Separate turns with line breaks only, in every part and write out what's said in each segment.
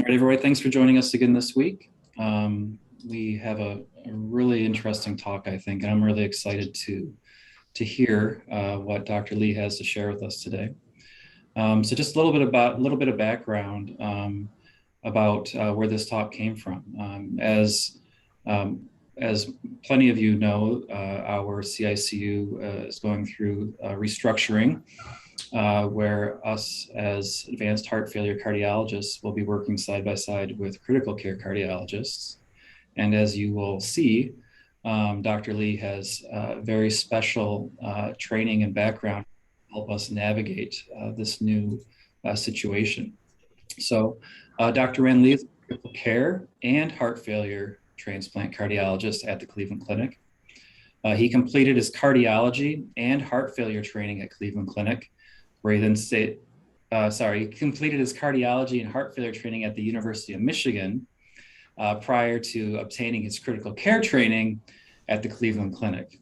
right, everybody, thanks for joining us again this week. We have a really interesting talk, I think, and I'm really excited to hear what Dr. Lee has to share with us today. So just a little bit of background about where this talk came from. As plenty of you know, our CICU is going through restructuring, where us as advanced heart failure cardiologists will be working side by side with critical care cardiologists. And as you will see, Dr. Lee has very special training and background to help us navigate this new situation. So Dr. Ren Lee is a critical care and heart failure transplant cardiologist at the Cleveland Clinic. He completed his cardiology and heart failure training at Cleveland Clinic, where he then he completed his cardiology and heart failure training at the University of Michigan prior to obtaining his critical care training at the Cleveland Clinic.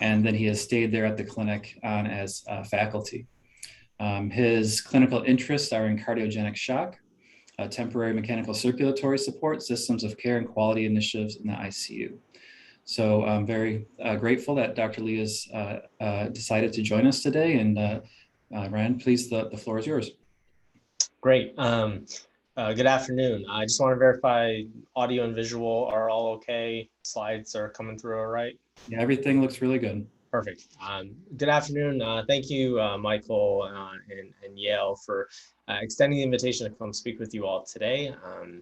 And then he has stayed there at the clinic on as faculty. His clinical interests are in cardiogenic shock, temporary mechanical circulatory support, systems of care, and quality initiatives in the ICU. So I'm very grateful that Dr. Lee has decided to join us today. And Rand, please, the floor is yours.
Great. Good afternoon. I just want to verify audio and visual are all okay. Slides are coming through all right?
Yeah, everything looks really good.
Perfect. Good afternoon. Thank you, Michael and Yale, for extending the invitation to come speak with you all today.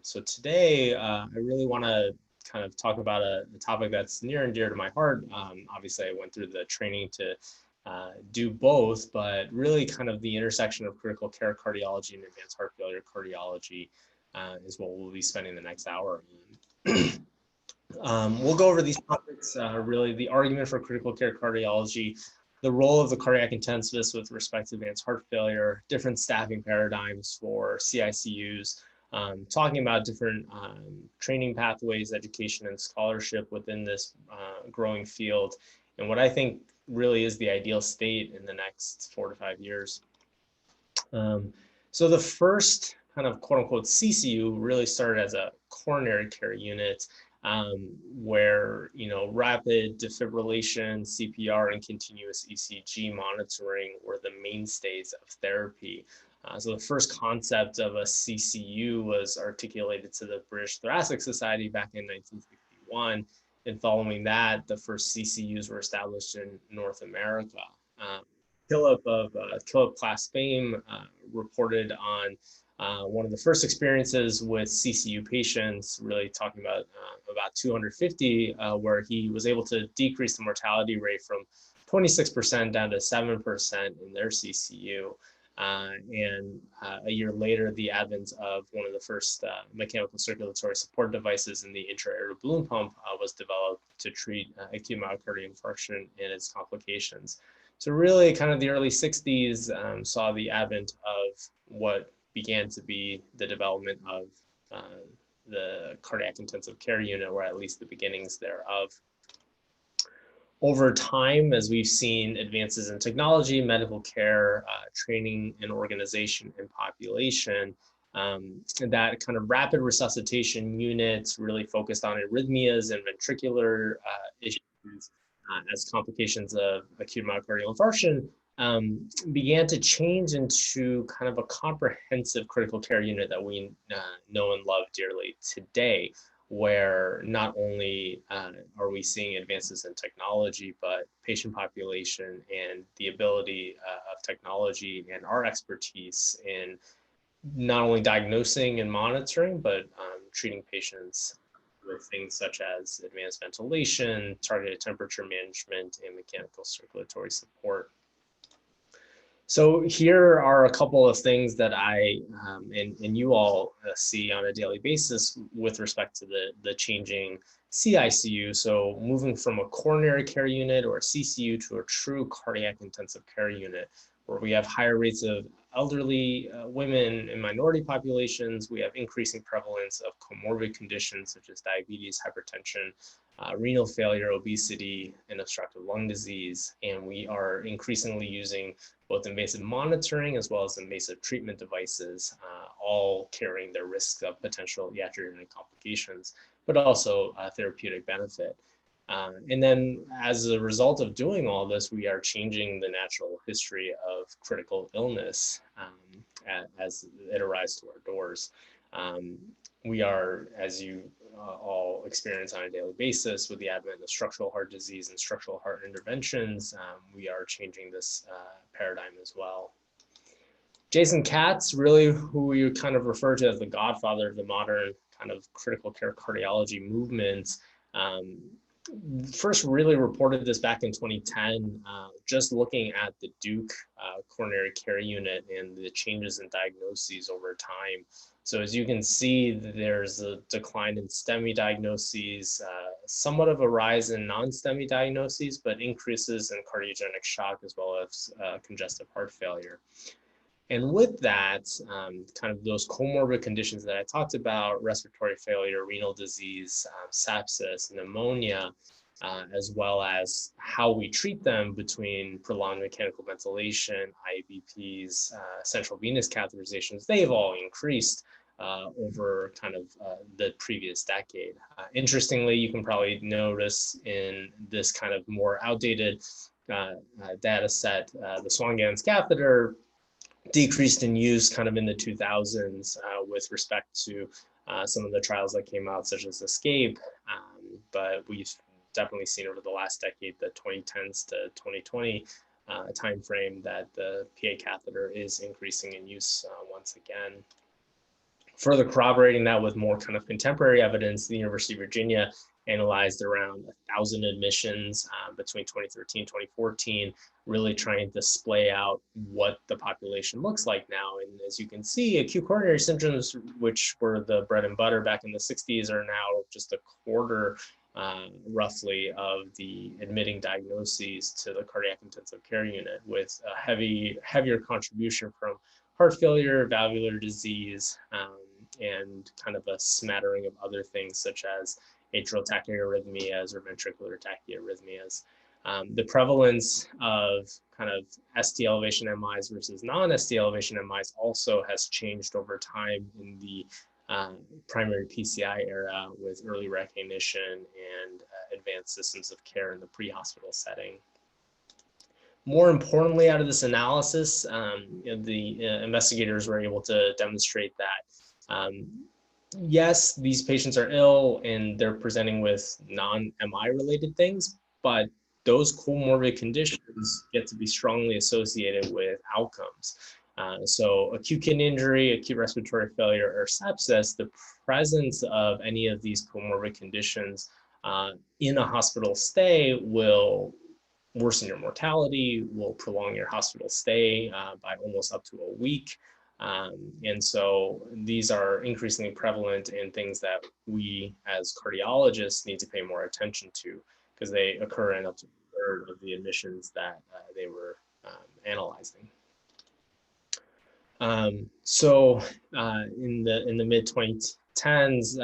So today, I really want to kind of talk about a topic that's near and dear to my heart. Obviously, I went through the training to do both, but really kind of the intersection of critical care cardiology and advanced heart failure cardiology is what we'll be spending the next hour on. We'll go over these topics, really the argument for critical care cardiology, the role of the cardiac intensivist with respect to advanced heart failure, different staffing paradigms for CICUs, talking about different training pathways, education, and scholarship within this growing field, and what I think really is the ideal state in the next 4 to 5 years. So the first kind of quote unquote CCU really started as a coronary care unit where, rapid defibrillation, CPR, and continuous ECG monitoring were the mainstays of therapy. So the first concept of a CCU was articulated to the British Thoracic Society back in 1961. And following that, the first CCUs were established in North America. Philip of Philip class fame reported on one of the first experiences with CCU patients, really talking about 250, where he was able to decrease the mortality rate from 26% down to 7% in their CCU. And a year later, the advent of one of the first mechanical circulatory support devices in the intra-aortic balloon pump was developed to treat acute myocardial infarction and its complications. So really kind of the early 60s saw the advent of what began to be the development of the cardiac intensive care unit, or at least the beginnings thereof. Over time, as we've seen advances in technology, medical care, training and organization and population, that kind of rapid resuscitation units really focused on arrhythmias and ventricular issues as complications of acute myocardial infarction began to change into kind of a comprehensive critical care unit that we know and love dearly today, where not only are we seeing advances in technology, but patient population and the ability of technology and our expertise in not only diagnosing and monitoring, but treating patients with things such as advanced ventilation, targeted temperature management, and mechanical circulatory support. So here are a couple of things that I and you all see on a daily basis with respect to the changing CICU. So moving from a coronary care unit or a CCU to a true cardiac intensive care unit, where we have higher rates of elderly women and minority populations. We have increasing prevalence of comorbid conditions such as diabetes, hypertension, renal failure, obesity, and obstructive lung disease. And we are increasingly using both invasive monitoring as well as invasive treatment devices, all carrying their risks of potential iatrogenic complications, but also therapeutic benefit. And then as a result of doing all this, we are changing the natural history of critical illness as it arrives to our doors. We are, as you all experience on a daily basis with the advent of structural heart disease and structural heart interventions, we are changing this paradigm as well. Jason Katz, really who we kind of refer to as the godfather of the modern kind of critical care cardiology movement, first really reported this back in 2010, just looking at the Duke coronary care unit and the changes in diagnoses over time. So as you can see, there's a decline in STEMI diagnoses, somewhat of a rise in non-STEMI diagnoses, but increases in cardiogenic shock as well as congestive heart failure. And with that, kind of those comorbid conditions that I talked about, respiratory failure, renal disease, sepsis, pneumonia, as well as how we treat them between prolonged mechanical ventilation, IABPs, central venous catheterizations, they've all increased over kind of the previous decade. Interestingly, you can probably notice in this kind of more outdated data set, the Swan-Ganz catheter decreased in use kind of in the 2000s with respect to some of the trials that came out, such as ESCAPE. But we've definitely seen over the last decade, the 2010s to 2020 timeframe, that the PA catheter is increasing in use once again. Further corroborating that with more kind of contemporary evidence, the University of Virginia analyzed around 1,000 admissions between 2013 2014, really trying to splay out what the population looks like now. And as you can see, acute coronary symptoms, which were the bread and butter back in the 60s, are now just a quarter roughly of the admitting diagnoses to the cardiac intensive care unit, with a heavier contribution from heart failure, valvular disease, and kind of a smattering of other things such as atrial tachyarrhythmias or ventricular tachyarrhythmias. The prevalence of kind of ST elevation MIs versus non-ST elevation MIs also has changed over time in the primary PCI era, with early recognition and advanced systems of care in the pre-hospital setting. More importantly, out of this analysis, the investigators were able to demonstrate that yes, these patients are ill and they're presenting with non-MI related things, but those comorbid conditions get to be strongly associated with outcomes. So acute kidney injury, acute respiratory failure, or sepsis, the presence of any of these comorbid conditions in a hospital stay will worsen your mortality, will prolong your hospital stay by almost up to a week. And so these are increasingly prevalent in things that we as cardiologists need to pay more attention to, because they occur in up to a third of the admissions that they were analyzing. So in the mid 2010s,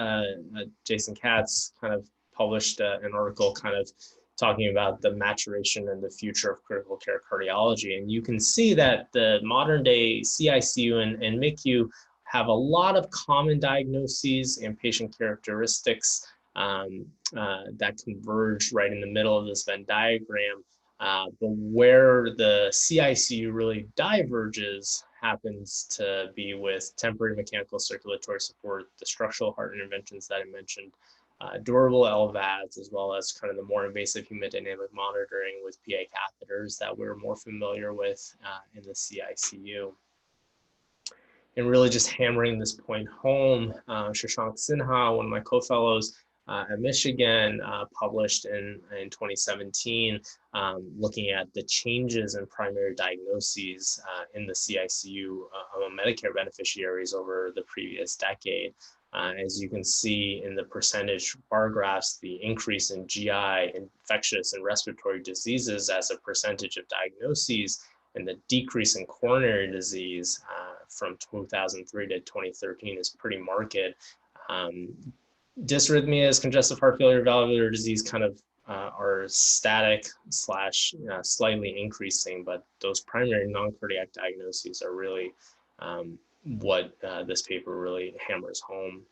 Jason Katz kind of published an article kind of talking about the maturation and the future of critical care cardiology. And you can see that the modern day CICU and MICU have a lot of common diagnoses and patient characteristics that converge right in the middle of this Venn diagram. But where the CICU really diverges happens to be with temporary mechanical circulatory support, the structural heart interventions that I mentioned, durable LVADs, as well as kind of the more invasive hemodynamic monitoring with PA catheters that we're more familiar with in the CICU. And really just hammering this point home, Shashank Sinha, one of my co-fellows at Michigan, published in 2017, looking at the changes in primary diagnoses in the CICU among Medicare beneficiaries over the previous decade. As you can see in the percentage bar graphs, the increase in GI, infectious, and respiratory diseases as a percentage of diagnoses, and the decrease in coronary disease from 2003 to 2013 is pretty marked. Dysrhythmias, congestive heart failure, valvular disease kind of are static / slightly increasing, but those primary non-cardiac diagnoses are really what this paper really hammers home.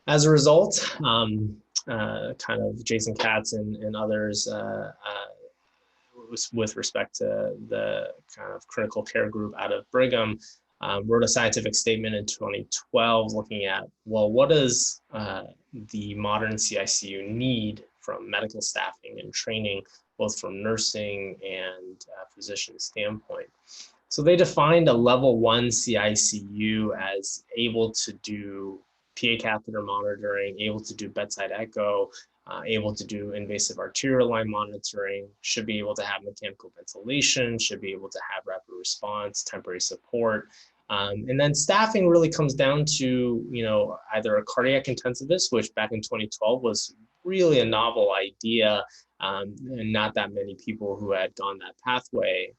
As a result, kind of Jason Katz and others with respect to the kind of critical care group out of Brigham, wrote a scientific statement in 2012 looking at, well, what does the modern CICU need from medical staffing and training, both from nursing and physician standpoint. So they defined a level 1 CICU as able to do PA catheter monitoring, able to do bedside echo, able to do invasive arterial line monitoring, should be able to have mechanical ventilation, should be able to have rapid response, temporary support. And then staffing really comes down to, either a cardiac intensivist, which back in 2012 was really a novel idea, and not that many people who had gone that pathway,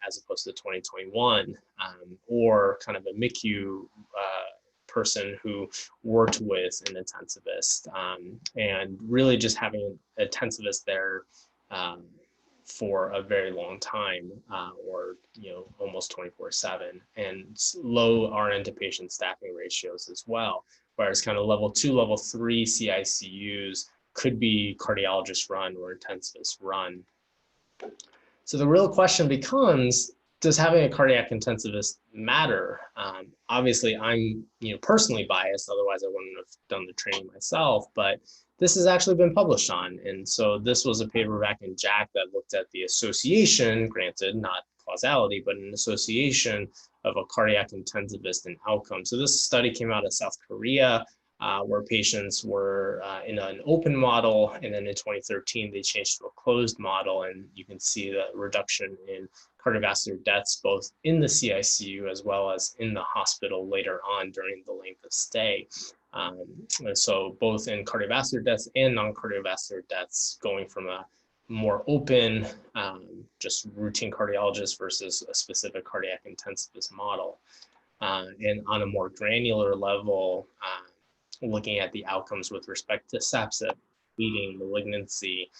as opposed to 2021, or kind of a MICU person who worked with an intensivist, and really just having an intensivist there for a very long time, or almost 24/7, and low RN to patient staffing ratios as well. Whereas kind of level 2, level 3 CICUs could be cardiologist run or intensivist run. So the real question becomes, does having a cardiac intensivist matter? Obviously, I'm personally biased, otherwise I wouldn't have done the training myself, but this has actually been published on. And so this was a paper back in JACC that looked at the association, granted not causality, but an association of a cardiac intensivist and outcome. So this study came out of South Korea, where patients were in an open model, and then in 2013 they changed to a closed model, and you can see the reduction in cardiovascular deaths both in the CICU as well as in the hospital later on during the length of stay. And so both in cardiovascular deaths and non-cardiovascular deaths, going from a more open, just routine cardiologist versus a specific cardiac intensivist model. And on a more granular level, looking at the outcomes with respect to sepsis, bleeding, malignancy,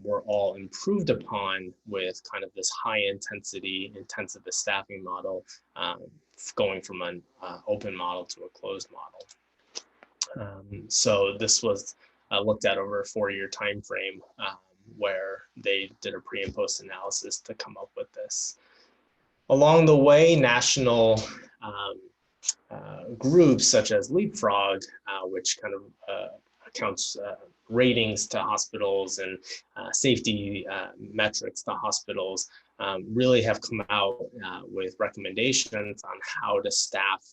were all improved upon with kind of this high intensity intensivist staffing model, going from an open model to a closed model. So this was looked at over a 4-year time frame, where they did a pre and post analysis to come up with this. Along the way, national groups such as Leapfrog, which kind of accounts ratings to hospitals and safety metrics to hospitals, really have come out with recommendations on how to staff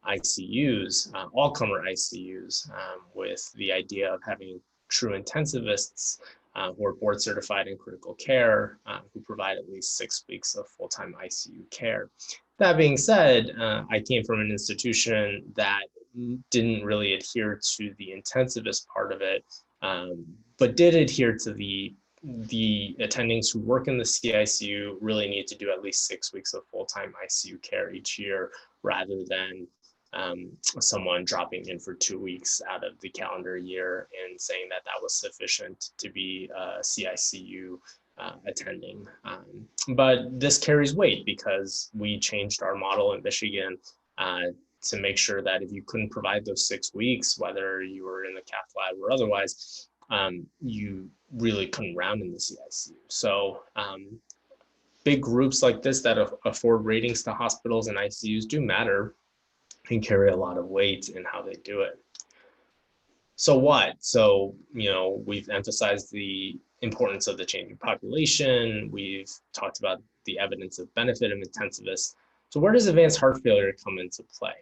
ICUs, all-comer ICUs, with the idea of having true intensivists who are board certified in critical care, who provide at least 6 weeks of full-time ICU care. That being said, I came from an institution that didn't really adhere to the intensivist part of it, but did adhere to the attendings who work in the CICU really need to do at least 6 weeks of full-time ICU care each year, rather than someone dropping in for 2 weeks out of the calendar year and saying that that was sufficient to be a CICU attending. But this carries weight because we changed our model in Michigan to make sure that if you couldn't provide those 6 weeks, whether you were in the cath lab or otherwise, you really couldn't round in the CICU. So big groups like this that afford ratings to hospitals and ICUs do matter and carry a lot of weight in how they do it. So what? So, we've emphasized the importance of the changing population. We've talked about the evidence of benefit of intensivists. So where does advanced heart failure come into play?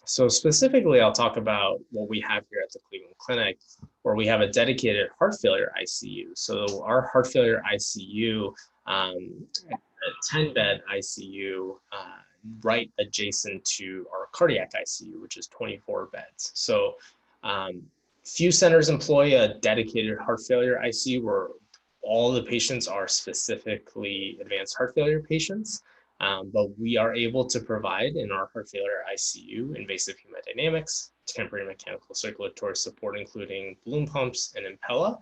So specifically, I'll talk about what we have here at the Cleveland Clinic, where we have a dedicated heart failure ICU. So our heart failure ICU, a 10-bed ICU, right adjacent to our cardiac ICU, which is 24 beds. So few centers employ a dedicated heart failure ICU where all the patients are specifically advanced heart failure patients. But we are able to provide in our heart failure ICU invasive hemodynamics, temporary mechanical circulatory support, including balloon pumps and Impella,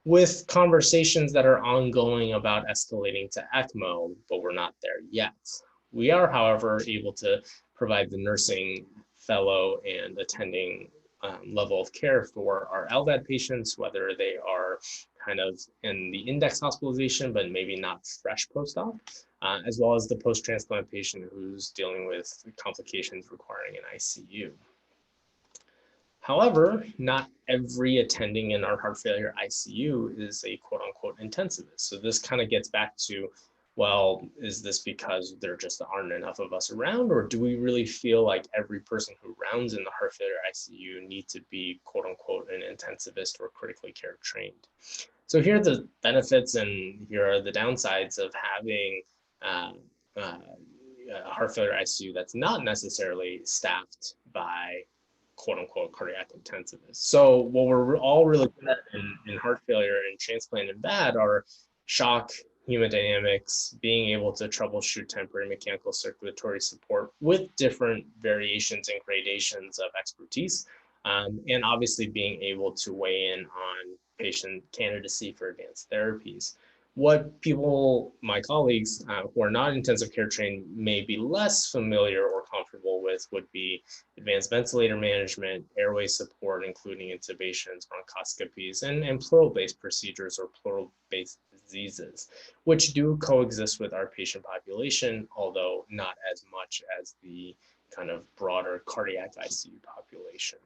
with conversations that are ongoing about escalating to ECMO, but we're not there yet. We are, however, able to provide the nursing, fellow, and attending level of care for our LVAD patients, whether they are kind of in the index hospitalization, but maybe not fresh post-op, as well as the post-transplant patient who's dealing with complications requiring an ICU. However, not every attending in our heart failure ICU is a quote unquote intensivist. So this kind of gets back to, well, is this because there just aren't enough of us around, or do we really feel like every person who rounds in the heart failure ICU needs to be quote unquote an intensivist or critically care trained? So here are the benefits and here are the downsides of having a heart failure ICU that's not necessarily staffed by quote unquote cardiac intensivists. So what we're all really good at in heart failure and transplant and VAD are shock, hemodynamics, being able to troubleshoot temporary mechanical circulatory support with different variations and gradations of expertise, and obviously being able to weigh in on patient candidacy for advanced therapies. What people, my colleagues who are not intensive care trained, may be less familiar or comfortable with would be advanced ventilator management, airway support, including intubations, bronchoscopies, and pleural-based procedures or pleural-based diseases, which do coexist with our patient population, although not as much as the kind of broader cardiac ICU population.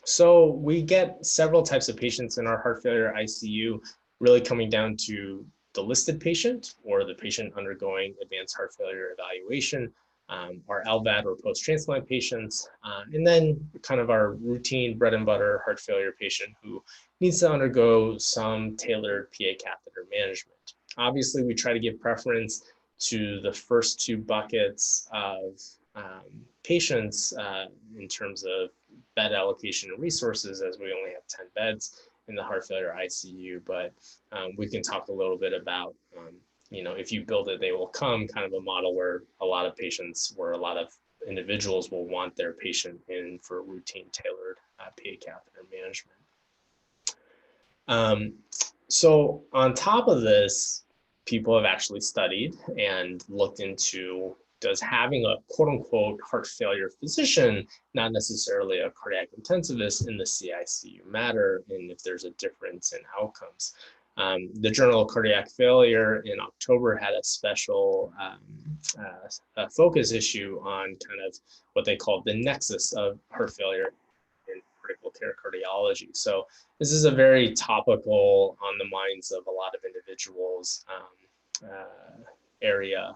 So we get several types of patients in our heart failure ICU, really coming down to the listed patient or the patient undergoing advanced heart failure evaluation, our LVAD or post-transplant patients, and then kind of our routine bread and butter heart failure patient who needs to undergo some tailored PA catheter management. Obviously, we try to give preference to the first two buckets of patients in terms of bed allocation and resources, as we only have 10 beds in the heart failure ICU, but we can talk a little bit about, if you build it, they will come, kind of a model where a lot of patients, where a lot of individuals will want their patient in for routine tailored PA catheter management. So on top of this, people have actually studied and looked into, does having a quote unquote heart failure physician, not necessarily a cardiac intensivist in the CICU matter, and if there's a difference in outcomes. The Journal of Cardiac Failure in October had a special focus issue on kind of what they called the nexus of heart failure in critical care cardiology. So this is a very topical, on the minds of a lot of individuals area.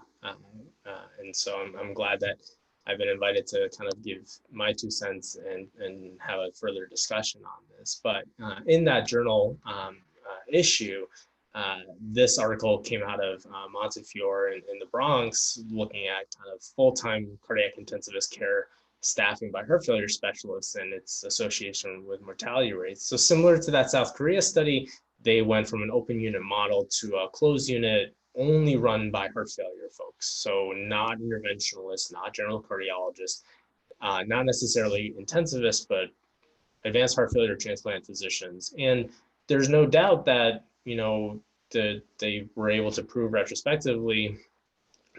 And so I'm glad that I've been invited to kind of give my 2 cents and have a further discussion on this. But in that journal issue, this article came out of Montefiore in the Bronx, looking at kind of full-time cardiac intensivist care staffing by heart failure specialists and its association with mortality rates. So similar to that South Korea study, they went from an open unit model to a closed unit only run by heart failure folks. So not interventionalists, not general cardiologists, not necessarily intensivists, but advanced heart failure transplant physicians. And there's no doubt that, they were able to prove retrospectively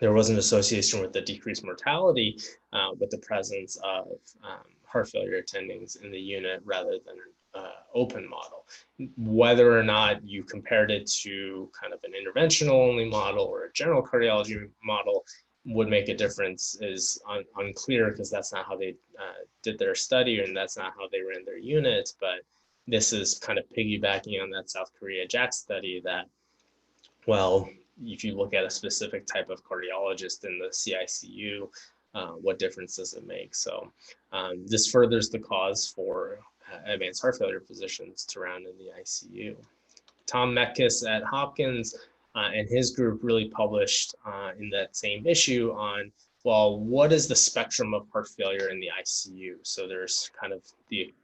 there was an association with the decreased mortality with the presence of heart failure attendings in the unit rather than an open model. Whether or not you compared it to kind of an interventional only model or a general cardiology model would make a difference is unclear, because that's not how they did their study and that's not how they ran their units. But this is kind of piggybacking on that South Korea JACC study that, well, if you look at a specific type of cardiologist in the CICU, what difference does it make? So this furthers the cause for advanced heart failure physicians to round in the ICU. Tom Metkis at Hopkins and his group really published in that same issue on, well, what is the spectrum of heart failure in the ICU? So there's kind of the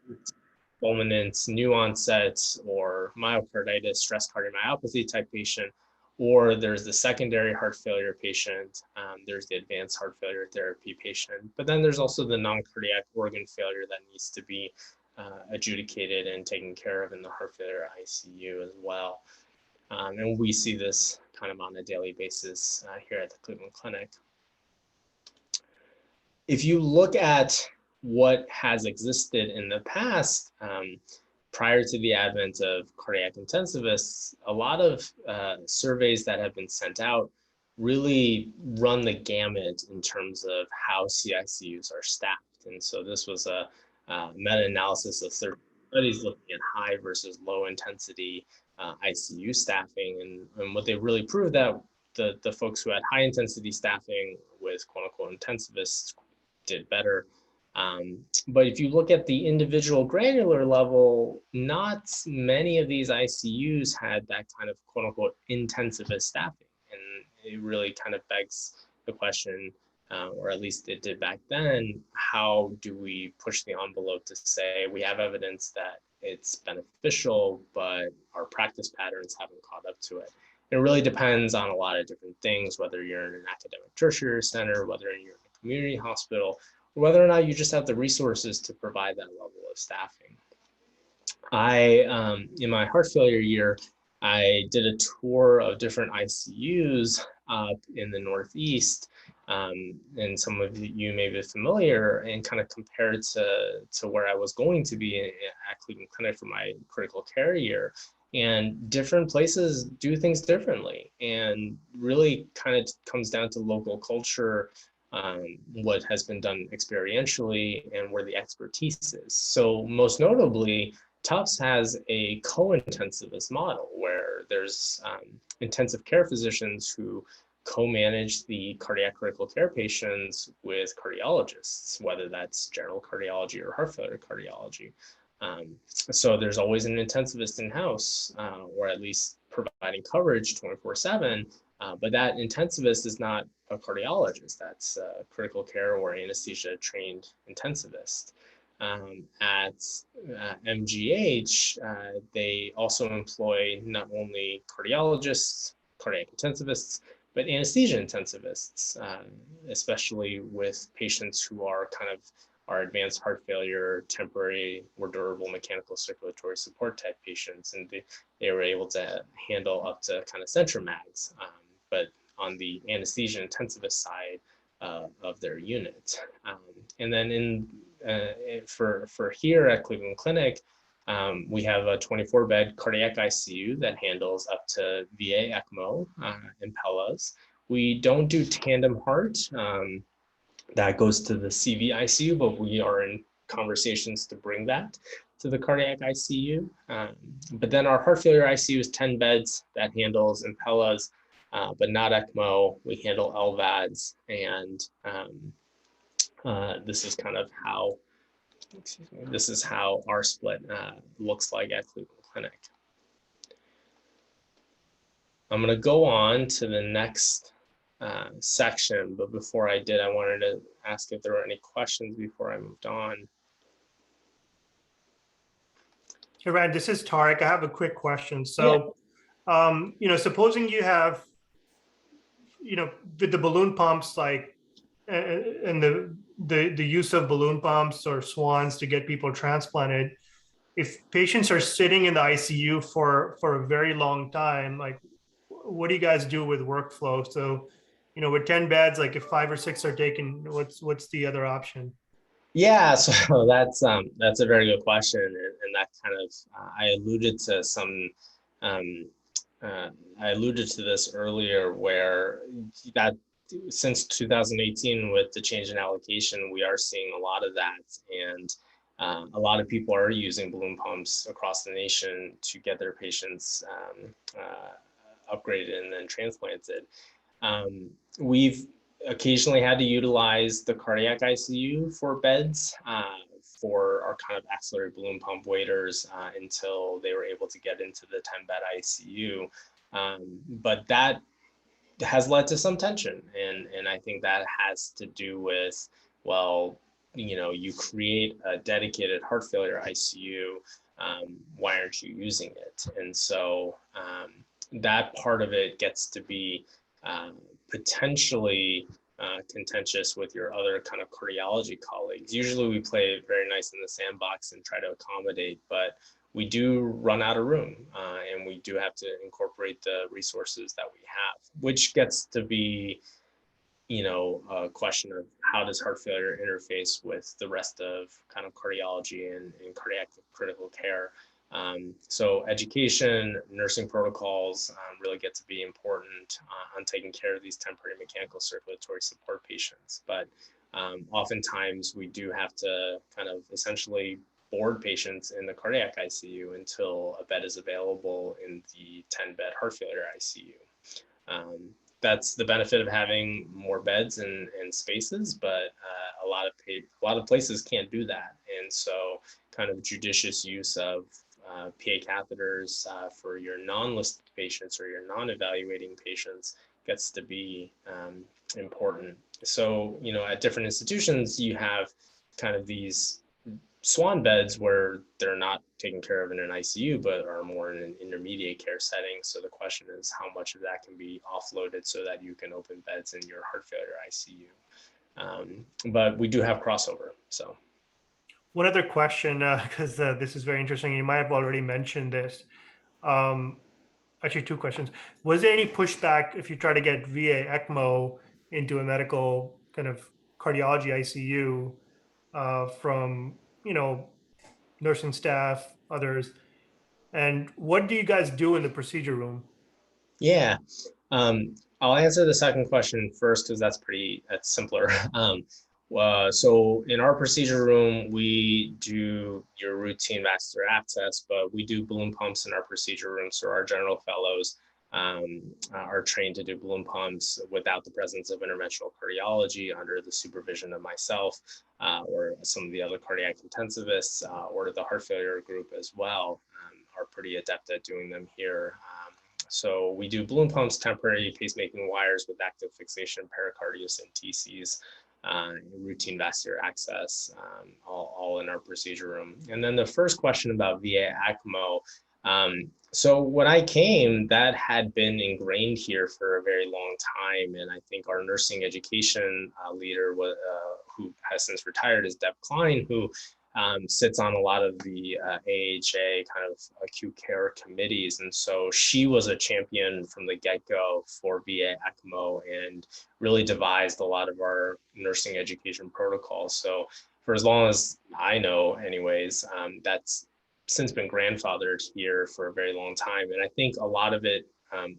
fulminant, new onset, or myocarditis, stress cardiomyopathy type patient, or there's the secondary heart failure patient, there's the advanced heart failure therapy patient, but then there's also the non-cardiac organ failure that needs to be adjudicated and taken care of in the heart failure ICU as well. And we see this kind of on a daily basis here at the Cleveland Clinic. if you look at what has existed in the past, prior to the advent of cardiac intensivists, a lot of surveys that have been sent out really run the gamut in terms of how CICUs are staffed. And so this was a meta-analysis of 30 studies looking at high versus low intensity ICU staffing. And what they really proved that the folks who had high intensity staffing with quote unquote intensivists did better. But if you look at the individual granular level, not many of these ICUs had that kind of quote unquote intensivist staffing. And it really kind of begs the question, or at least it did back then, how do we push the envelope to say we have evidence that it's beneficial, but our practice patterns haven't caught up to it? It really depends on a lot of different things, whether you're in an academic tertiary center, whether you're in a community hospital, or whether or not you just have the resources to provide that level of staffing. In my heart failure year, I did a tour of different ICUs in the Northeast, and some of you may be familiar, and kind of compared to where I was going to be at Cleveland Clinic for my critical care year. And different places do things differently, and really kind of comes down to local culture, what has been done experientially, and where the expertise is. So most notably, Tufts has a co-intensivist model where there's intensive care physicians who co-manage the cardiac critical care patients with cardiologists, whether that's general cardiology or heart failure cardiology. So there's always an intensivist in-house, or at least providing coverage 24/7, but that intensivist is not a cardiologist, that's a critical care or anesthesia trained intensivist. At MGH, they also employ not only cardiologists, cardiac intensivists, but anesthesia intensivists, especially with patients who are kind of our advanced heart failure, temporary or durable mechanical circulatory support type patients. And they were able to handle up to kind of CentroMags, but on the anesthesia intensivist side of their unit. And then for here at Cleveland Clinic, we have a 24-bed cardiac ICU that handles up to VA ECMO, Impellas. We don't do tandem heart. That goes to the CV ICU, but we are in conversations to bring that to the cardiac ICU. But then our heart failure ICU is 10 beds that handles Impellas, but not ECMO. We handle LVADs, and this is kind of how, this is how our split looks like at Cleveland Clinic. I'm going to go on to the next section, but before I did, I wanted to ask if there were any questions before I moved on.
Hey, Rand, this is Tarek. I have a quick question. So, yeah. Supposing you have, with the balloon pumps, like, and the use of balloon pumps or swans to get people transplanted, if patients are sitting in the ICU for a very long time, like, what do you guys do with workflow? So, with 10 beds, like if 5 or 6 are taken, what's the other option?
Yeah, so that's a very good question, and that kind of I alluded to some I alluded to this earlier, where that since 2018 with the change in allocation, we are seeing a lot of that, and a lot of people are using balloon pumps across the nation to get their patients upgraded and then transplanted. We've occasionally had to utilize the cardiac ICU for beds for our kind of axillary balloon pump waiters until they were able to get into the 10-bed ICU. But that has led to some tension. And I think that has to do with, well, you create a dedicated heart failure ICU, why aren't you using it? And so that part of it gets to be potentially contentious with your other kind of cardiology colleagues. Usually we play very nice in the sandbox and try to accommodate, but we do run out of room, and we do have to incorporate the resources that we have, which gets to be a question of how does heart failure interface with the rest of kind of cardiology and cardiac critical care. So education, nursing protocols really get to be important on taking care of these temporary mechanical circulatory support patients. But oftentimes we do have to kind of essentially board patients in the cardiac ICU until a bed is available in the 10-bed heart failure ICU. That's the benefit of having more beds and spaces, but a lot of places can't do that. And so kind of judicious use of PA catheters for your non-listed patients or your non-evaluating patients gets to be important. So, at different institutions, you have kind of these swan beds where they're not taken care of in an ICU, but are more in an intermediate care setting. So the question is how much of that can be offloaded so that you can open beds in your heart failure ICU. But we do have crossover. So
one other question, because this is very interesting. You might have already mentioned this. Actually, two questions. Was there any pushback if you try to get VA ECMO into a medical kind of cardiology ICU from, nursing staff, others? And what do you guys do in the procedure room?
yeah, I'll answer the second question first because that's simpler. So in our procedure room, we do your routine vascular access, but we do balloon pumps in our procedure room. So our general fellows are trained to do balloon pumps without the presence of interventional cardiology under the supervision of myself or some of the other cardiac intensivists or the heart failure group as well are pretty adept at doing them here. So we do balloon pumps, temporary pacemaking wires with active fixation, pericardius and TCs, routine vascular access, all in our procedure room. And then the first question about VA ECMO. So when I came, that had been ingrained here for a very long time. And I think our nursing education leader, who has since retired, is Deb Klein, who sits on a lot of the AHA kind of acute care committees. And so she was a champion from the get-go for VA ECMO and really devised a lot of our nursing education protocols. So for as long as I know anyways, that's since been grandfathered here for a very long time. And I think a lot of it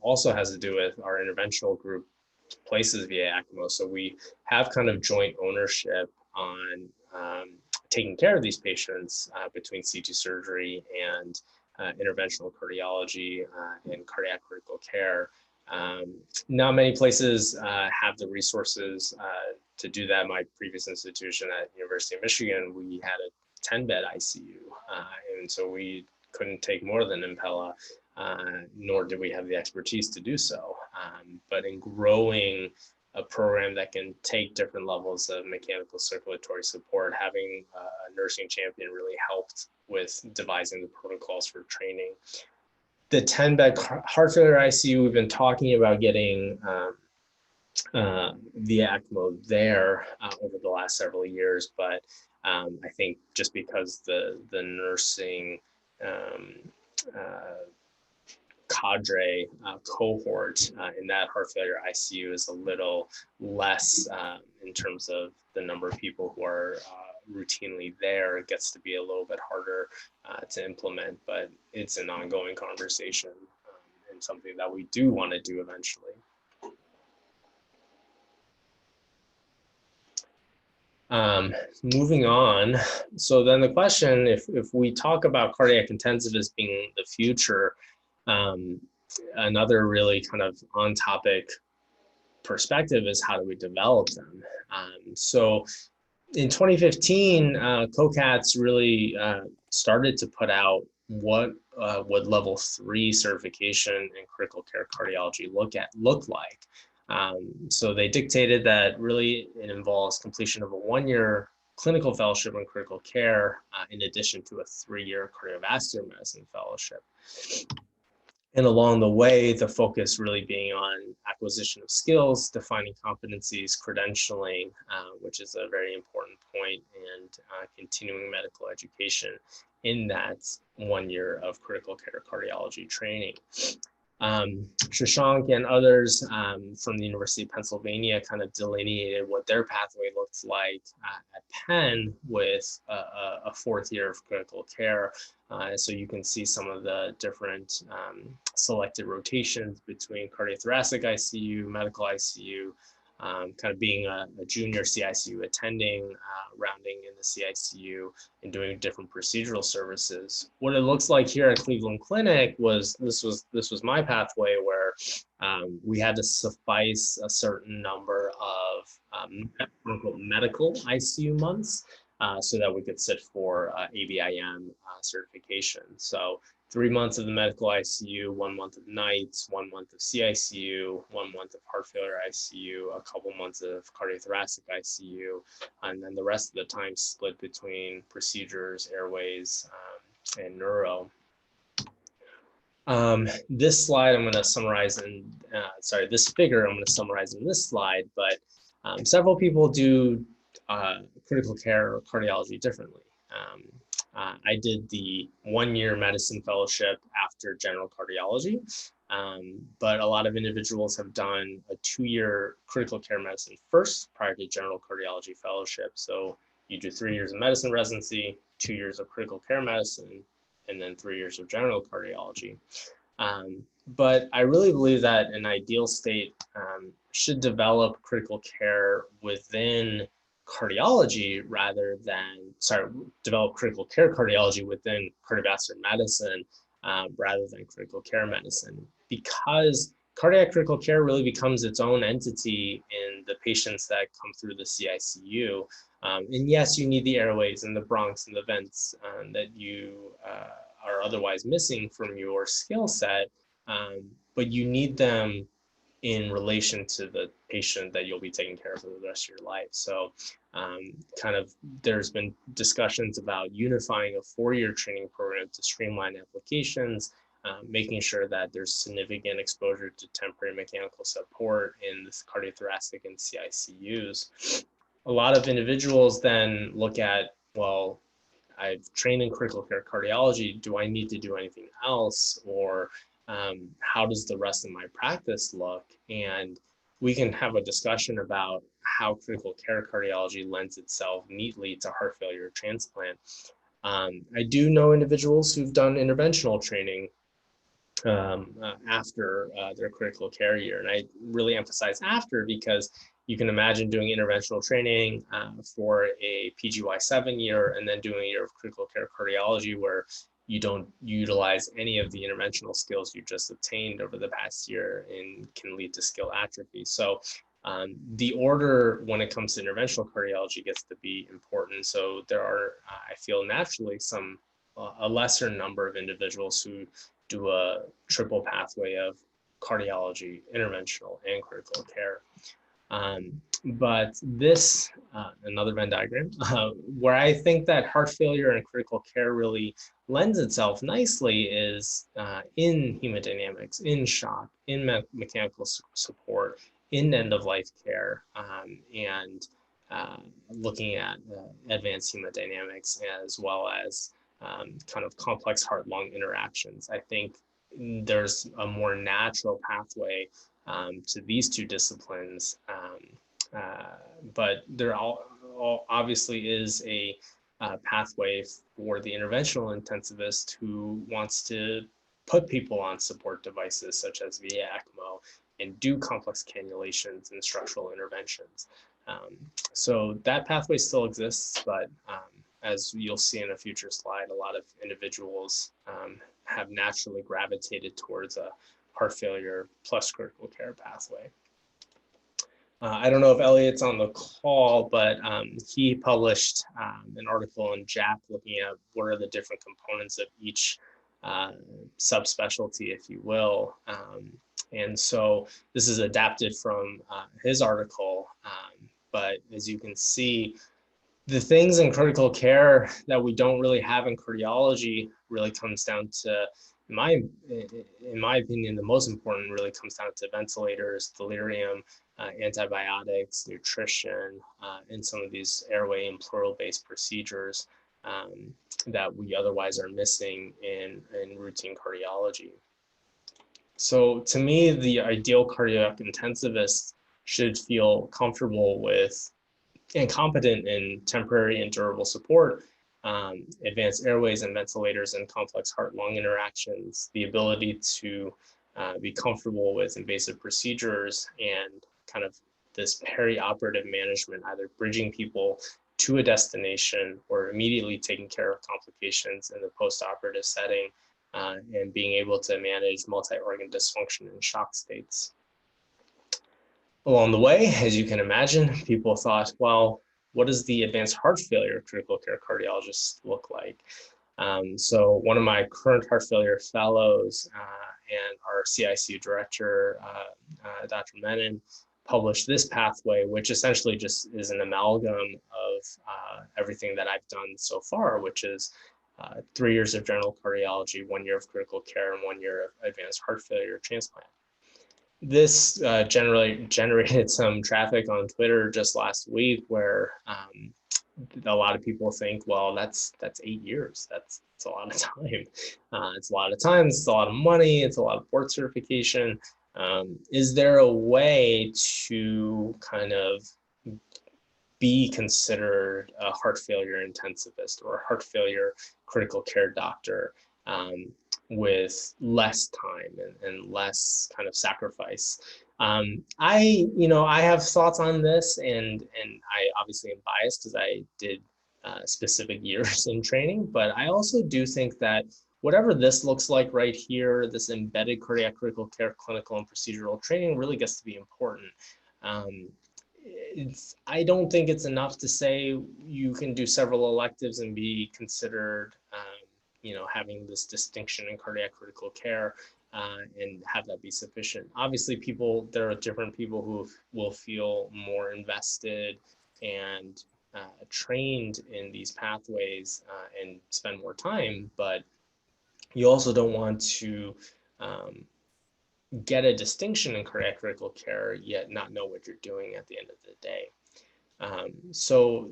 also has to do with our interventional group places VA ECMO. So we have kind of joint ownership on taking care of these patients between CT surgery and interventional cardiology and cardiac critical care. Not many places have the resources to do that. My previous institution at University of Michigan, we had a 10-bed ICU, and so we couldn't take more than Impella, nor did we have the expertise to do so. But in growing a program that can take different levels of mechanical circulatory support, having a nursing champion really helped with devising the protocols for training. The 10-bed heart failure ICU, we've been talking about getting via ECMO there over the last several years, but I think just because the nursing cadre cohort in that heart failure ICU is a little less in terms of the number of people who are routinely there. It gets to be a little bit harder to implement, but it's an ongoing conversation and something that we do want to do eventually. Moving on. So then the question, if we talk about cardiac intensivists being the future, another really kind of on topic perspective is how do we develop them? So in 2015, COCATS really started to put out what would level 3 certification in critical care cardiology look like. So they dictated that really it involves completion of a 1-year clinical fellowship in critical care in addition to a 3-year cardiovascular medicine fellowship. And along the way, the focus really being on acquisition of skills, defining competencies, credentialing, which is a very important point, and continuing medical education in that 1 year of critical care cardiology training. Shashank and others from the University of Pennsylvania kind of delineated what their pathway looks like at Penn with a fourth year of critical care. So you can see some of the different selected rotations between cardiothoracic ICU, medical ICU, kind of being a junior CICU attending, rounding in the CICU, and doing different procedural services. What it looks like here at Cleveland Clinic was this was my pathway, where we had to suffice a certain number of medical ICU months so that we could sit for ABIM certification. So 3 months of the medical ICU, 1 month of nights, 1 month of CICU, 1 month of heart failure ICU, a couple months of cardiothoracic ICU, and then the rest of the time split between procedures, airways, and neuro. This slide I'm going to summarize in, this figure I'm going to summarize in this slide, but several people do critical care or cardiology differently. I did the 1-year medicine fellowship after general cardiology, but a lot of individuals have done a 2-year critical care medicine first prior to general cardiology fellowship. So you do 3 years of medicine residency, 2 years of critical care medicine, and then 3 years of general cardiology. But I really believe that an ideal state should develop critical care within cardiology rather than, develop critical care cardiology within cardiovascular medicine rather than critical care medicine, because cardiac critical care really becomes its own entity in the patients that come through the CICU. And yes, you need the airways and the bronchs and the vents that you are otherwise missing from your skill set, but you need them in relation to the patient that you'll be taking care of for the rest of your life. So there's been discussions about unifying a 4-year training program to streamline applications, making sure that there's significant exposure to temporary mechanical support in the cardiothoracic and CICUs. A lot of individuals then look at, well, I've trained in critical care cardiology. Do I need to do anything else? Or how does the rest of my practice look? And we can have a discussion about how critical care cardiology lends itself neatly to heart failure transplant. I do know individuals who've done interventional training after their critical care year. And I really emphasize after, because you can imagine doing interventional training for a PGY7 year and then doing a year of critical care cardiology where you don't utilize any of the interventional skills you just obtained over the past year, and can lead to skill atrophy. So the order when it comes to interventional cardiology gets to be important. So there are, I feel naturally, a lesser number of individuals who do a triple pathway of cardiology, interventional, and critical care. But this, another Venn diagram, where I think that heart failure and critical care really lends itself nicely is in hemodynamics, in shock, in mechanical support, in end-of-life care, and looking at advanced hemodynamics, as well as kind of complex heart-lung interactions. I think there's a more natural pathway to these two disciplines, but there all obviously is a pathway for the interventional intensivist who wants to put people on support devices such as via ECMO and do complex cannulations and structural interventions. So that pathway still exists, but as you'll see in a future slide, a lot of individuals have naturally gravitated towards a heart failure plus critical care pathway. I don't know if Elliot's on the call, but he published an article in JACC looking at what are the different components of each subspecialty, if you will. And so this is adapted from his article, but as you can see, the things in critical care that we don't really have in cardiology really comes down to, in my opinion, the most important really comes down to ventilators, delirium, antibiotics, nutrition, and some of these airway and pleural-based procedures that we otherwise are missing in routine cardiology. So to me, the ideal cardiac intensivist should feel comfortable with and competent in temporary and durable support, advanced airways and ventilators and complex heart-lung interactions, the ability to be comfortable with invasive procedures and kind of this perioperative management, either bridging people to a destination or immediately taking care of complications in the post-operative setting, and being able to manage multi-organ dysfunction and shock states. Along the way, as you can imagine, people thought, well, what does the advanced heart failure critical care cardiologist look like? So one of my current heart failure fellows and our CICU director, Dr. Menon, published this pathway, which essentially just is an amalgam of everything that I've done so far, which is 3 years of general cardiology, 1 year of critical care, and 1 year of advanced heart failure transplant. This generally generated some traffic on Twitter just last week, where a lot of people think, well, that's 8 years. That's a lot of time. It's a lot of time. It's a lot of money. It's a lot of board certification. Is there a way to kind of be considered a heart failure intensivist or a heart failure critical care doctor with less time and less kind of sacrifice? I have thoughts on this, and I obviously am biased because I did specific years in training, but I also do think that whatever this looks like right here, this embedded cardiac critical care clinical and procedural training really gets to be important. I don't think it's enough to say you can do several electives and be considered, having this distinction in cardiac critical care and have that be sufficient. Obviously, there are different people who will feel more invested and trained in these pathways and spend more time, but you also don't want to get a distinction in cardiac critical care yet not know what you're doing at the end of the day. So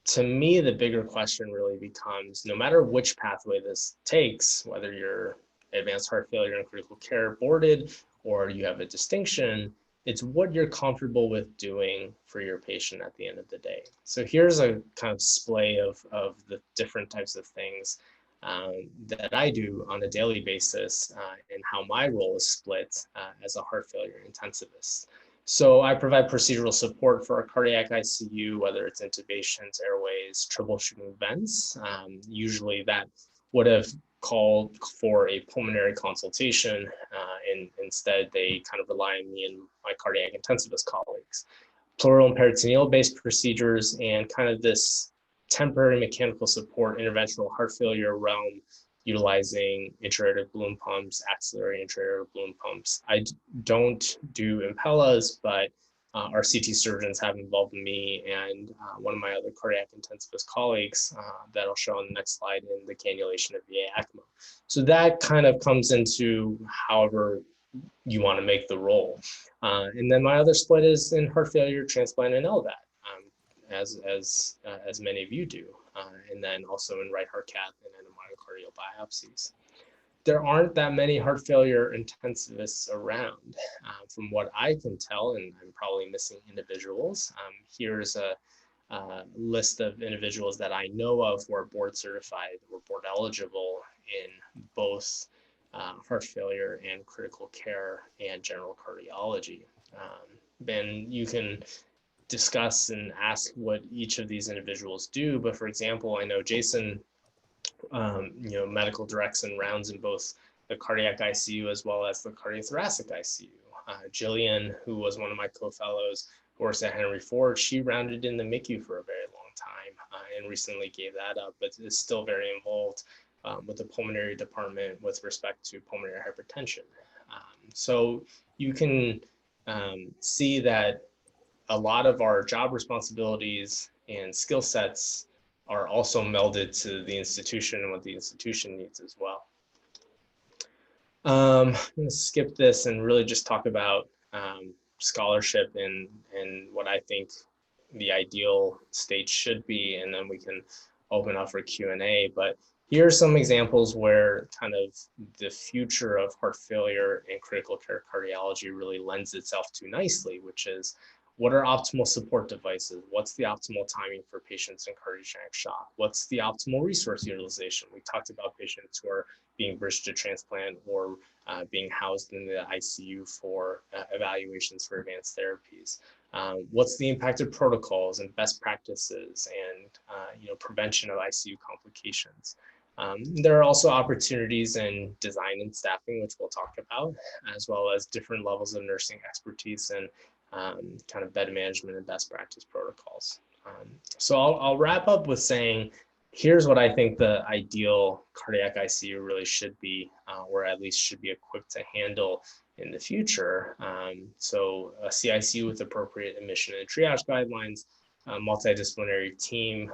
to me, the bigger question really becomes, no matter which pathway this takes, whether you're advanced heart failure and critical care boarded or you have a distinction, it's what you're comfortable with doing for your patient at the end of the day. So here's a kind of splay of the different types of things that I do on a daily basis and how my role is split as a heart failure intensivist. So I provide procedural support for our cardiac ICU, whether it's intubations, airways, troubleshooting vents. Usually that would have called for a pulmonary consultation, and instead they kind of rely on me and my cardiac intensivist colleagues. Pleural and peritoneal-based procedures and kind of this temporary mechanical support interventional heart failure realm, utilizing intra-aortic balloon pumps, axillary intra-aortic balloon pumps. I don't do Impellas, but our CT surgeons have involved me and one of my other cardiac intensivist colleagues that I'll show on the next slide in the cannulation of VA ECMO. So that kind of comes into however you want to make the role. And then my other split is in heart failure, transplant, and LVAD, as many of you do, and then also in right heart cath and endomyocardial biopsies. There aren't that many heart failure intensivists around, from what I can tell, and I'm probably missing individuals. Here's a list of individuals that I know of who are board certified or board eligible in both heart failure and critical care and general cardiology. Then you can discuss and ask what each of these individuals do. But for example, I know Jason, medical directs and rounds in both the cardiac ICU as well as the cardiothoracic ICU. Jillian, who was one of my co-fellows, who works at Henry Ford, she rounded in the MICU for a very long time and recently gave that up, but is still very involved with the pulmonary department with respect to pulmonary hypertension. So you can see that a lot of our job responsibilities and skill sets are also melded to the institution and what the institution needs as well. I'm going to skip this and really just talk about scholarship and what I think the ideal state should be, and then we can open up for Q&A. But here are some examples where kind of the future of heart failure and critical care cardiology really lends itself to nicely, which is, what are optimal support devices? What's the optimal timing for patients in cardiogenic shock? What's the optimal resource utilization? We talked about patients who are being bridged to transplant or being housed in the ICU for evaluations for advanced therapies. What's the impact of protocols and best practices and prevention of ICU complications? There are also opportunities in design and staffing, which we'll talk about, as well as different levels of nursing expertise and kind of bed management and best practice protocols. So I'll wrap up with saying, here's what I think the ideal cardiac ICU really should be, or at least should be equipped to handle in the future. So a CICU with appropriate admission and triage guidelines, a multidisciplinary team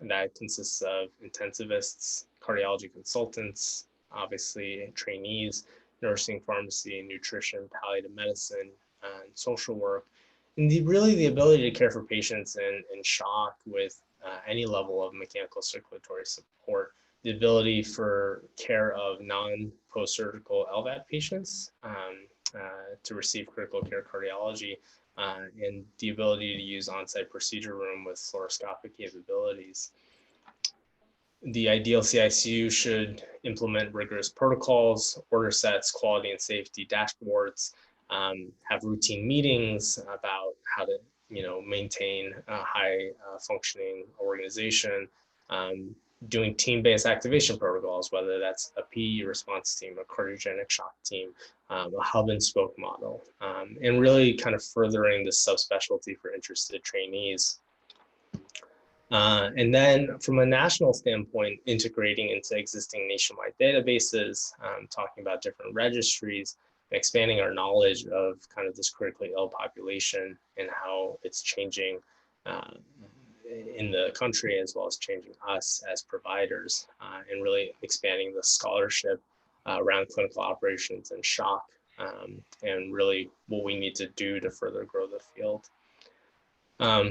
that consists of intensivists, cardiology consultants, obviously trainees, nursing, pharmacy, nutrition, palliative medicine, and social work, and really the ability to care for patients in shock with any level of mechanical circulatory support, the ability for care of non-post-surgical LVAD patients to receive critical care cardiology, and the ability to use on-site procedure room with fluoroscopic capabilities. The ideal CICU should implement rigorous protocols, order sets, quality and safety dashboards, have routine meetings about how to maintain a high functioning organization, doing team-based activation protocols, whether that's a PE response team, a cardiogenic shock team, a hub and spoke model, and really kind of furthering the subspecialty for interested trainees. And then from a national standpoint, integrating into existing nationwide databases, talking about different registries, expanding our knowledge of kind of this critically ill population and how it's changing in the country, as well as changing us as providers, and really expanding the scholarship around clinical operations and shock, and really what we need to do to further grow the field.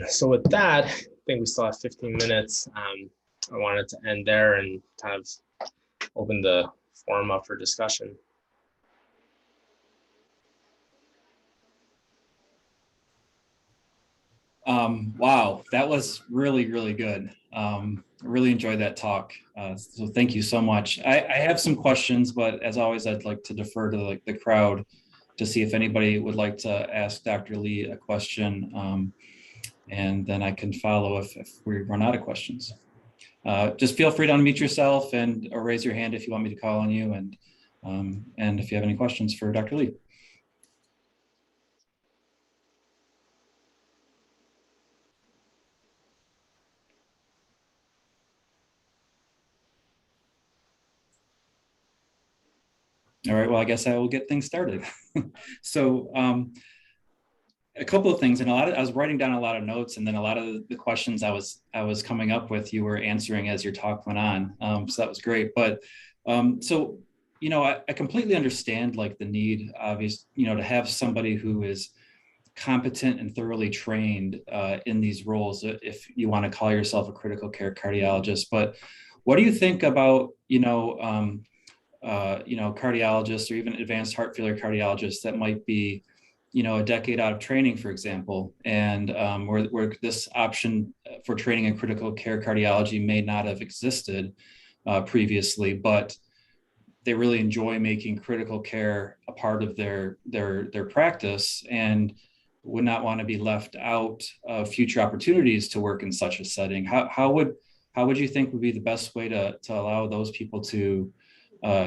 So with that, I think we still have 15 minutes. I wanted to end there and kind of open the forum up for discussion.
Wow, that was really, really good. I really enjoyed that talk. So thank you so much. I have some questions, but as always, I'd like to defer to the crowd to see if anybody would like to ask Dr. Lee a question. And then I can follow if we run out of questions. Just feel free to unmute yourself or raise your hand if you want me to call on you. And if you have any questions for Dr. Lee. All right, well, I guess I will get things started. So a couple of things, and I was writing down a lot of notes, and then a lot of the questions I was coming up with, you were answering as your talk went on. So that was great. But so, I completely understand like the need, to have somebody who is competent and thoroughly trained in these roles, if you want to call yourself a critical care cardiologist. But what do you think about, cardiologists or even advanced heart failure cardiologists that might be, a decade out of training, for example, and where this option for training in critical care cardiology may not have existed previously, but they really enjoy making critical care a part of their practice and would not want to be left out of future opportunities to work in such a setting. How would you think would be the best way to allow those people to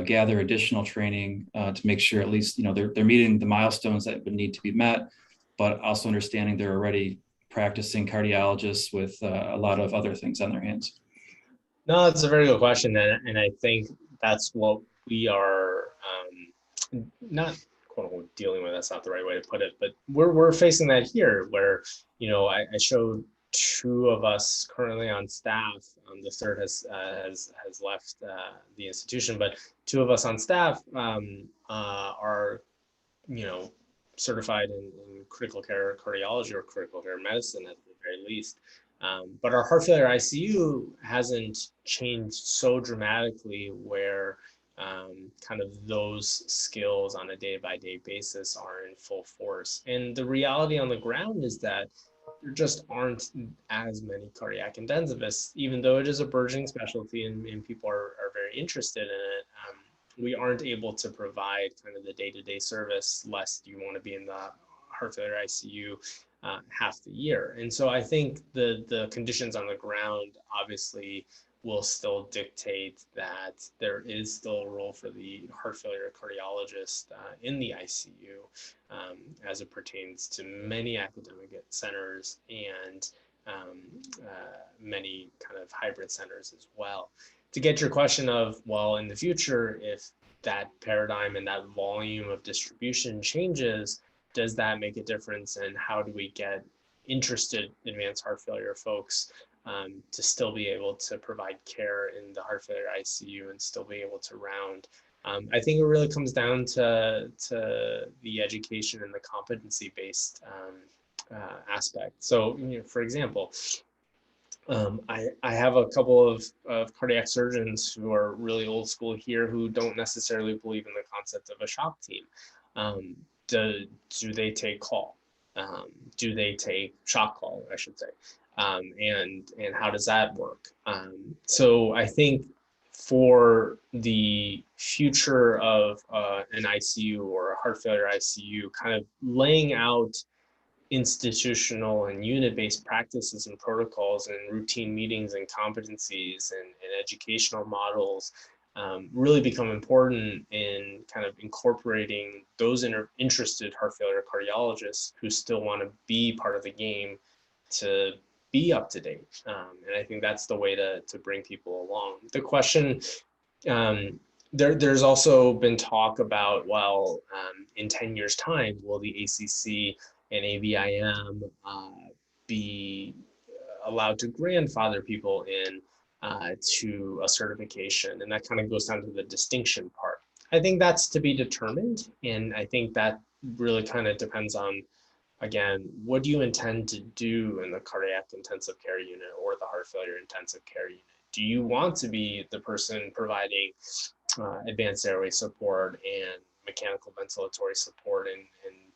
gather additional training to make sure at least they're meeting the milestones that would need to be met, but also understanding they're already practicing cardiologists with a lot of other things on their hands?
No, that's a very good question, and I think that's what we are not quote unquote dealing with. That's not the right way to put it, but we're facing that here, where I showed two of us currently on staff. The third has left the institution, but two of us on staff are certified in critical care cardiology or critical care medicine at the very least. But our heart failure ICU hasn't changed so dramatically where kind of those skills on a day-by-day basis are in full force. And the reality on the ground is that there just aren't as many cardiac intensivists, even though it is a burgeoning specialty and people are very interested in it. We aren't able to provide kind of the day-to-day service lest you want to be in the heart failure ICU half the year. And so I think the conditions on the ground obviously will still dictate that there is still a role for the heart failure cardiologist in the ICU as it pertains to many academic centers and many kind of hybrid centers as well. To get your question of, well, in the future, if that paradigm and that volume of distribution changes, does that make a difference? And how do we get interested advanced heart failure folks to still be able to provide care in the heart failure ICU and still be able to round? I think it really comes down to the education and the competency-based aspect. So, for example, I have a couple of cardiac surgeons who are really old school here who don't necessarily believe in the concept of a shock team. Do they take call? Do they take shock call, I should say? And how does that work? So I think for the future of an ICU or a heart failure ICU, kind of laying out institutional and unit-based practices and protocols and routine meetings and competencies and educational models really become important in kind of incorporating those interested heart failure cardiologists who still want to be part of the game to be up to date. And I think that's the way to bring people along. The question, there's also been talk about, well, in 10 years time, will the ACC and AVIM be allowed to grandfather people in to a certification? And that kind of goes down to the distinction part. I think that's to be determined. And I think that really kind of depends on, again, what do you intend to do in the cardiac intensive care unit or the heart failure intensive care unit? Do you want to be the person providing advanced airway support and mechanical ventilatory support and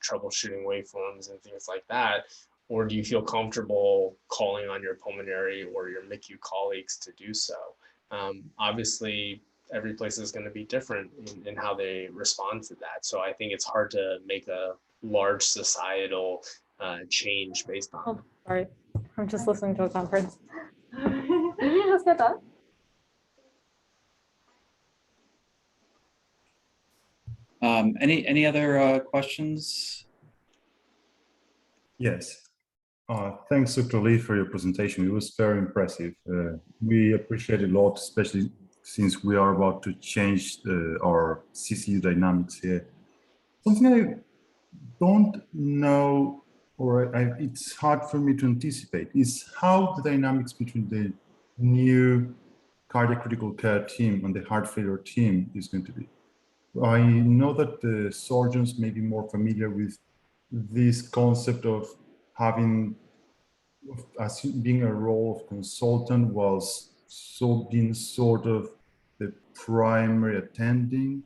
troubleshooting waveforms and things like that? Or do you feel comfortable calling on your pulmonary or your MICU colleagues to do so? Obviously, every place is going to be different in how they respond to that. So I think it's hard to make a large societal change based on.
Oh, sorry, I'm just listening to a conference. Did you just get that?
Any other questions?
Yes. Thanks, Dr. Lee, for your presentation. It was very impressive. We appreciate it a lot, especially since we are about to change our CCU dynamics here. Something I don't know, or it's hard for me to anticipate, is how the dynamics between the new cardiac critical care team and the heart failure team is going to be. I know that the surgeons may be more familiar with this concept of having, as being a role of consultant, was so being sort of the primary attending.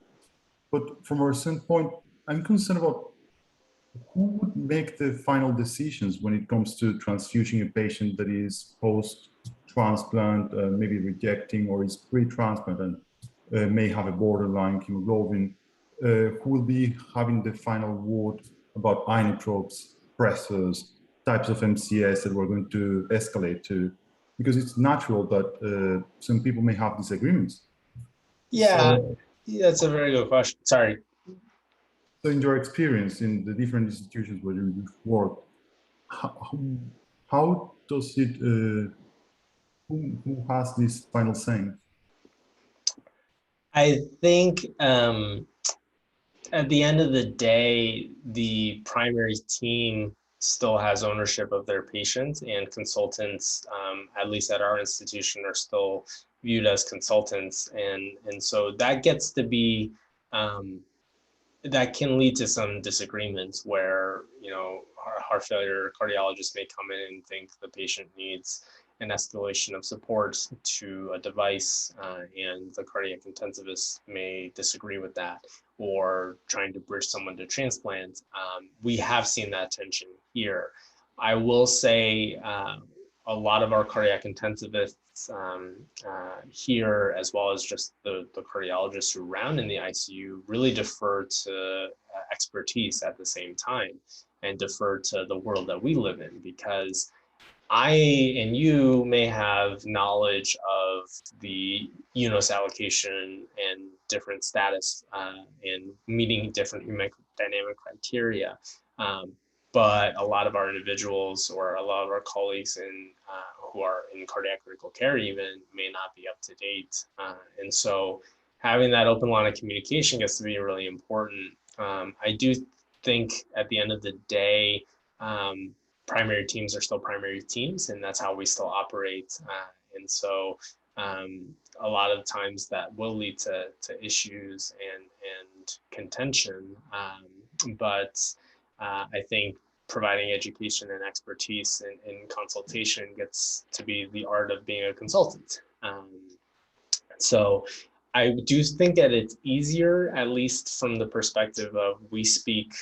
But from our standpoint, I'm concerned about who would make the final decisions when it comes to transfusing a patient that is post-transplant, maybe rejecting, or is pre-transplant and may have a borderline hemoglobin. Who will be having the final word about inotropes, pressors, types of MCS that we're going to escalate to? Because it's natural that some people may have disagreements.
Yeah, that's a very good question. Sorry.
So in your experience in the different institutions where you've worked, how does it, who has this final say?
I think at the end of the day, the primary team still has ownership of their patients, and consultants, at least at our institution, are still viewed as consultants. And so that gets to be, that can lead to some disagreements where, heart failure cardiologist may come in and think the patient needs an escalation of support to a device, and the cardiac intensivist may disagree with that, or trying to bridge someone to transplant. We have seen that tension here. I will say a lot of our cardiac intensivists here, as well as just the cardiologists who round in the ICU, really defer to expertise at the same time, and defer to the world that we live in, because I and you may have knowledge of the UNOS allocation and different status and meeting different hemodynamic criteria. But a lot of our individuals, or a lot of our colleagues who are in cardiac critical care even, may not be up to date. And so having that open line of communication gets to be really important. I do think at the end of the day, primary teams are still primary teams, and that's how we still operate. And so a lot of times that will lead to issues and contention. But I think providing education and expertise and consultation gets to be the art of being a consultant. So I do think that it's easier, at least from the perspective of we speak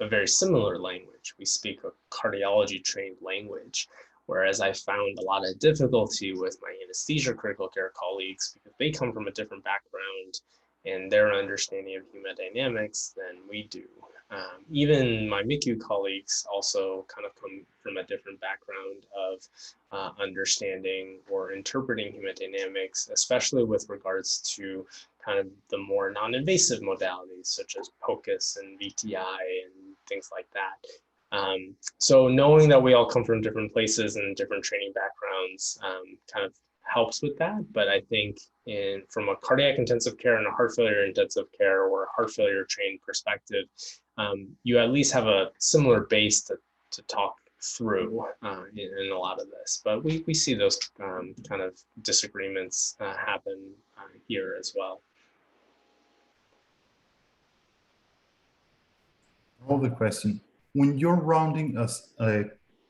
a very similar language. We speak a cardiology trained language, whereas I found a lot of difficulty with my anesthesia critical care colleagues because they come from a different background and their understanding of hemodynamics than we do. Even my MICU colleagues also kind of come from a different background of understanding or interpreting hemodynamics, especially with regards to kind of the more non-invasive modalities such as POCUS and VTI and things like that. So knowing that we all come from different places and different training backgrounds kind of helps with that. But I think from a cardiac intensive care and a heart failure intensive care or a heart failure trained perspective, you at least have a similar base to talk through in a lot of this. But we see those kind of disagreements happen here as well.
Another question. When you're rounding as a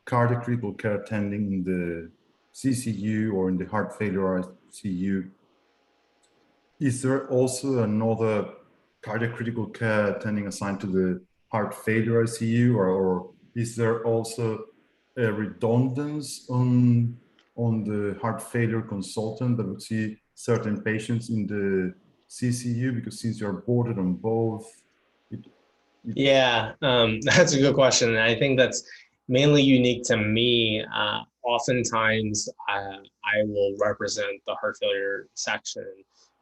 cardiac critical care attending in the CCU or in the heart failure ICU, is there also another cardiac critical care attending assigned to the heart failure ICU, or is there also a redundance on the heart failure consultant that would see certain patients in the CCU, because since you're boarded on both?
Yeah, that's a good question. And I think that's mainly unique to me. Oftentimes, I will represent the heart failure section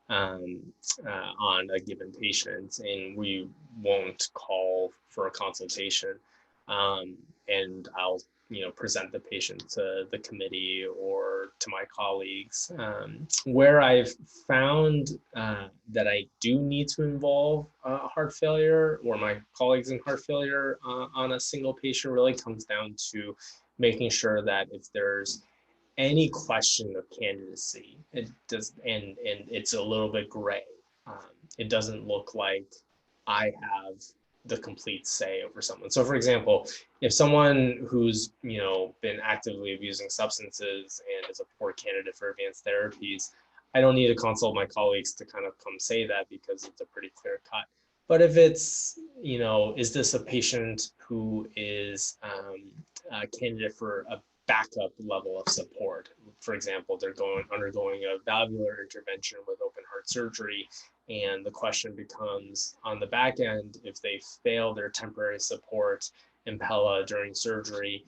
on a given patient, and we won't call for a consultation. And I'll present the patient to the committee or to my colleagues. Where I've found that I do need to involve heart failure or my colleagues in heart failure on a single patient really comes down to making sure that if there's any question of candidacy, it does, and it's a little bit gray. It doesn't look like I have the complete say over someone. So for example, if someone who's been actively abusing substances and is a poor candidate for advanced therapies, I don't need to consult my colleagues to kind of come say that because it's a pretty clear cut. But if it's, is this a patient who is a candidate for a backup level of support? For example, they're undergoing a valvular intervention with open heart surgery, and the question becomes, on the back end, if they fail their temporary support Impella during surgery,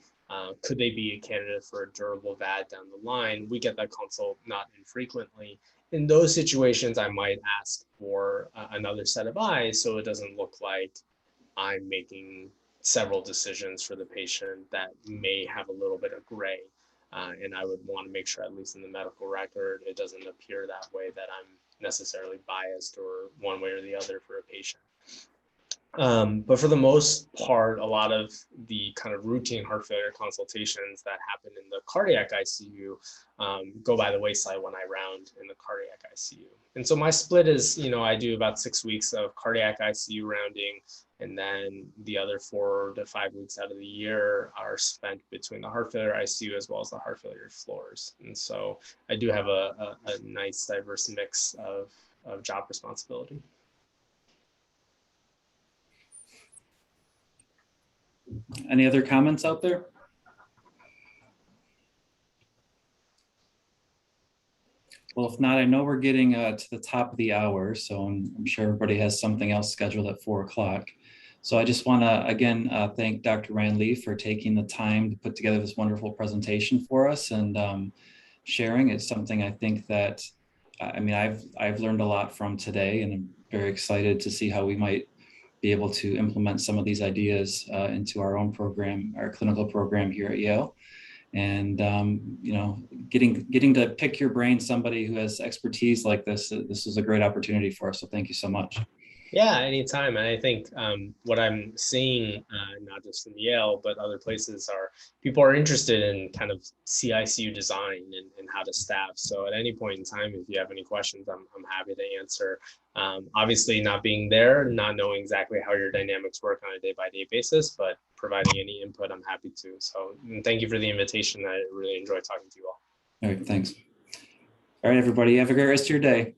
could they be a candidate for a durable VAD down the line? We get that consult not infrequently. In those situations, I might ask for another set of eyes so it doesn't look like I'm making several decisions for the patient that may have a little bit of gray. And I would want to make sure, at least in the medical record, it doesn't appear that way, that I'm necessarily biased or one way or the other for a patient. But for the most part, a lot of the kind of routine heart failure consultations that happen in the cardiac ICU go by the wayside when I round in the cardiac ICU. And so my split is, I do about 6 weeks of cardiac ICU rounding, and then the other 4 to 5 weeks out of the year are spent between the heart failure ICU as well as the heart failure floors. And so I do have a nice diverse mix of job responsibility.
Any other comments out there? Well, if not, I know we're getting to the top of the hour, so I'm sure everybody has something else scheduled at 4 o'clock. So I just want to, again, thank Dr. Ryan Lee for taking the time to put together this wonderful presentation for us and sharing. It's something I think that, I've learned a lot from today, and I'm very excited to see how we might be able to implement some of these ideas into our own program, our clinical program here at Yale. And getting to pick your brain, somebody who has expertise like this is a great opportunity for us. So thank you so much.
Yeah, anytime. And I think what I'm seeing, not just from Yale, but other places, are people are interested in kind of CICU design and how to staff. So at any point in time, if you have any questions, I'm happy to answer. Obviously, not being there, not knowing exactly how your dynamics work on a day-by-day basis, but providing any input, I'm happy to. So thank you for the invitation. I really enjoyed talking to you all.
All right, thanks. All right, everybody, have a great rest of your day.